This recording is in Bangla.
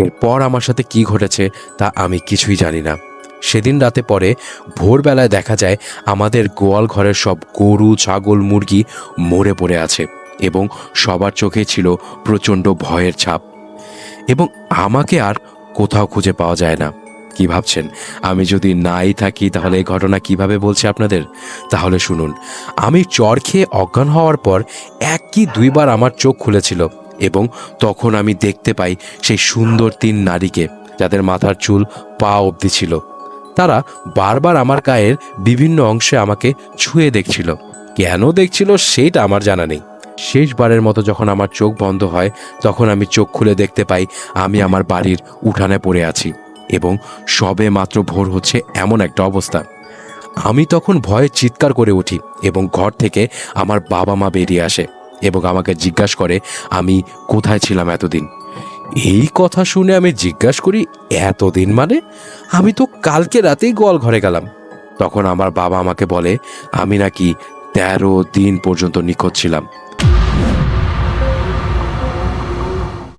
এরপর আমার সাথে কি ঘটেছে তা আমি কিছুই জানি না। সেদিন রাতে পরে ভোরবেলায় দেখা যায় আমাদের গোয়াল ঘরের সব গরু, ছাগল, মুরগি মরে পড়ে আছে এবং সবার চোখে ছিল প্রচণ্ড ভয়ের ছাপ। এবং আমাকে আর কোথাও খুঁজে পাওয়া যায় না। কি ভাবছেন, আমি যদি নাই থাকি তাহলে এই ঘটনা কিভাবে বলছি আপনাদের? তাহলে শুনুন। আমি চর খেয়ে অজ্ঞান হওয়ার পর 1 কি 2 বার আমার চোখ খুলেছিল এবং তখন আমি দেখতে পাই সেই সুন্দর 3 নারীকে, যাদের মাথার চুল পা অবধি ছিল। তারা বারবার আমার গায়ের বিভিন্ন অংশে আমাকে ছুঁয়ে দেখছিল। কেন দেখছিল সেটা আমার জানা নেই। শেষবারের মতো যখন আমার চোখ বন্ধ হয় তখন আমি চোখ খুলে দেখতে পাই আমি আমার বাড়ির উঠানে পড়ে আছি এবং সবে মাত্র ভোর হচ্ছে এমন একটা অবস্থা। আমি তখন ভয়ে চিৎকার করে উঠি এবং ঘর থেকে আমার বাবা মা বেরিয়ে আসে এবং আমাকে জিজ্ঞাসা করে আমি কোথায় ছিলাম এতদিন। এই কথা শুনে আমি জিজ্ঞাসা করি, এতদিন মানে? আমি তো কালকে রাতেই গোয়াল ঘরে গেলাম। তখন আমার বাবা আমাকে বলে আমি নাকি 13 দিন পর্যন্ত নিখোঁজ ছিলাম